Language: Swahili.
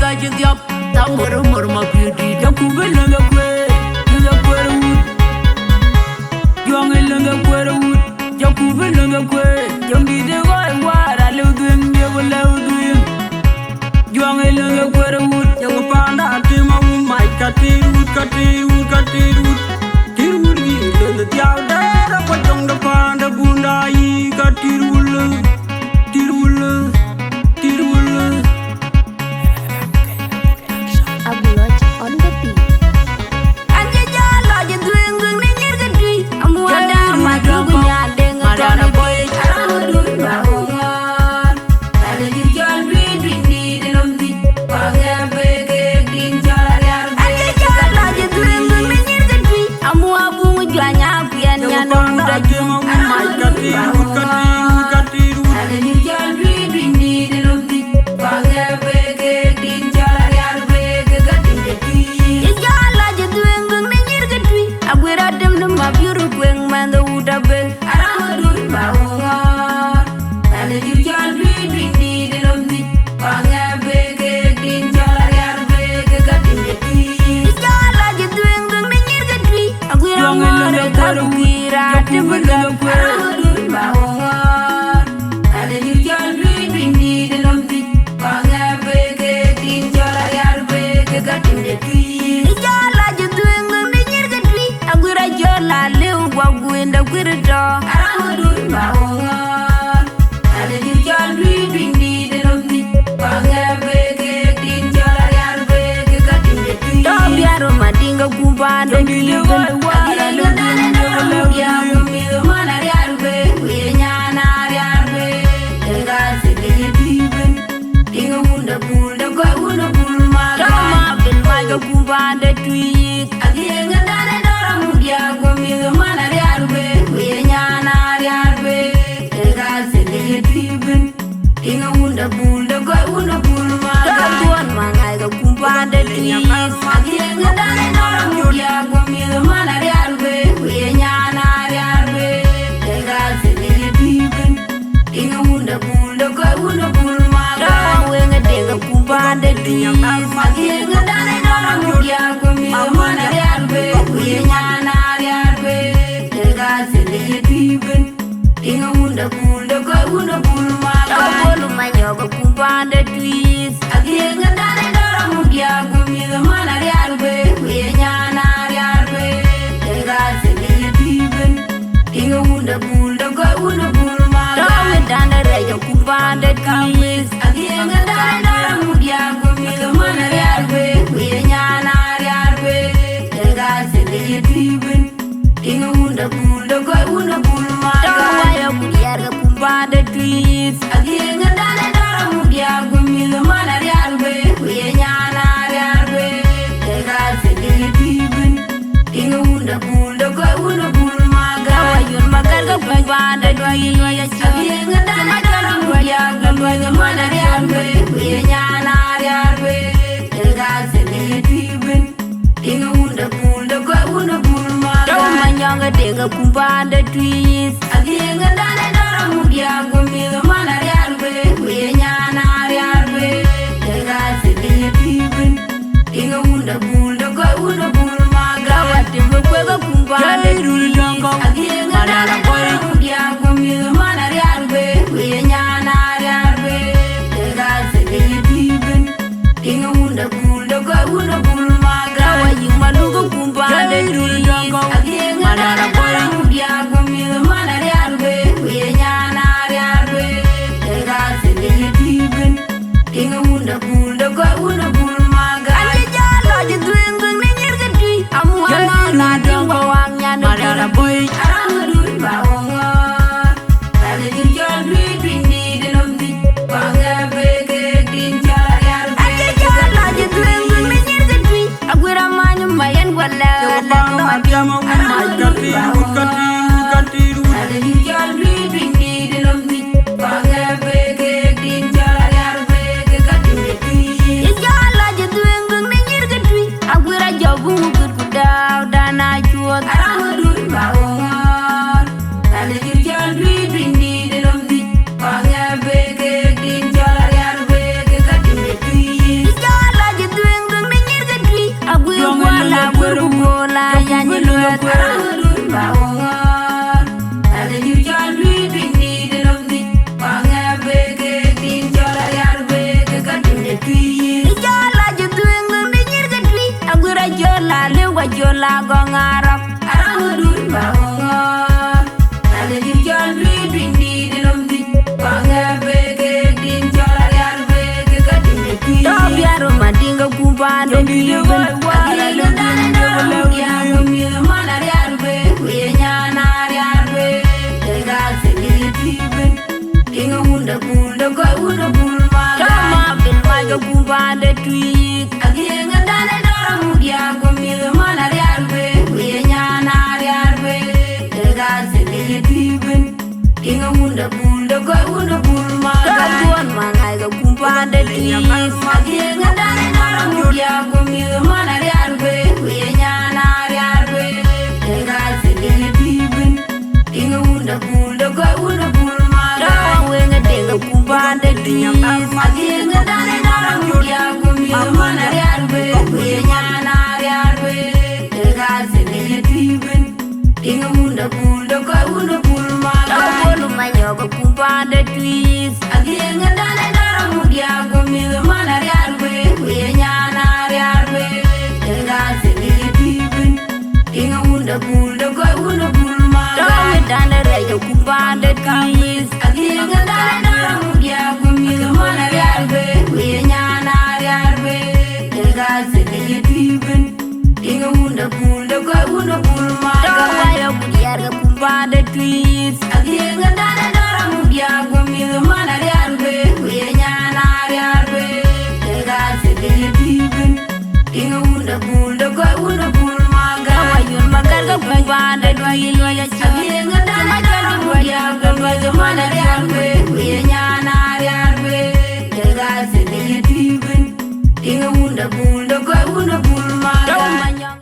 la jitiap tamoro morma pidi jakuve lenga kwe Young lenga kwere wood jakuve lenga kwe Yongi de wai wara lewdwin yewa lewdwin Young lenga kwere wood yawa panda atima umai katirwood Tirwood gi lenga tiaw dera kwa jong da panda bunda yi katirwood Abuloj on the beat. Anje jala je duengung ni nyirga dui amu ada maju punya dengan Madana boy aramu bangun tadi jual dui ni dalam di pakai bege din jala anje jala je duengung ni nyirga dui amu abu mujuanya pian nyana muda jum umai katirwood tadi jual dui ni dalam di pakai bege din jala bege gading dui jala je duengung ni nyirga dui agwira dem dem mabiru kweng manda uda be aramu bangun tadi jual dui ni dalam di pakai bege din jala bege gading dui jala je duengung ni nyirga dui agwira mare kira dem dem aramu bangun tadi jual dui ni dalam di pakai bege din jala bege gading dui jala je duengung ni nyirga dui agwira jola lew gwagwenda gwirdo aramu bangun tadi jual dui ni dalam di pakai bege din jala bege gading dui to biaro madinga kumbanda kiben agwira lodin ya kumido mana yarbe nyana yarbe ega sege diben dinga unda bulda ko unda bulma ma bil maga kumbanda tuik agienga dane dora mudia kumido mana yarbe nyana yarbe ega sege diben dinga unda bulda ko unda bulma tuan mangai ga kumbanda tuik agienga dane dora mudia kumido mana yarbe nyana yarbe ega sege diben dinga unda bulda ko unda bulma wenga denga kumbanda tuik agienga dane dora mudia kumido mana yarbe nyana yarbe ega sege diben dinga unda bulda ko unda bulma bolu manyoga kumbanda tuik agienga dane dora mudia kumido mana yarbe nyana yarbe ega sege diben dinga unda bulda ko unda bulma dana reja kumbanda tuik agienga dane dora mudia kumido mana yarbe nyana yarbe ega sege diben dinga unda bulda ko unda bulma waya kuliarga kumbanda tuik agienga dane dora mudia kumido mana yarbe nyana yarbe ega sege diben dinga unda bulda ko unda bulma wayun magarga kumbanda tuik agienga dane dora mudia kumido mana yarbe nyana yarbe ega sege diben dinga unda bulda ko unda bulma manyanga denga kumbanda tuik agienga dane dora mudia kumido mana yarbe nyana yarbe ega sege diben dinga unda bulda ko unda bulma watimbe kwega kumbanda tuik agienga dane dora mudia kumido mana yarbe nyana yarbe ega sege diben dinga unda bulda ko unda bulma wayima lugo kumbanda tuik agienga dane dora mudia kumido mana wunda bul da go wunda bul maga Tama bil maga kumba de tweet. Agienga dane dora mudia gomi mana riarbe we nyana riarbe ega sele tiben kinga wunda bul da go wunda bul maga Taguan mangai ga kumba de tweet. Agienga dane dora mudia gomi mana riarbe we nyana riarbe ega sele tiben kinga wunda bul da go wunda bul maga Tawa wenga denga kumba de tweet. Agienga dane dora mudia gomi mana riarbe we nyana riarbe ega sele tiben kinga wunda bul da go wunda bul maga Tawa lu manyo ga kumba de tweet.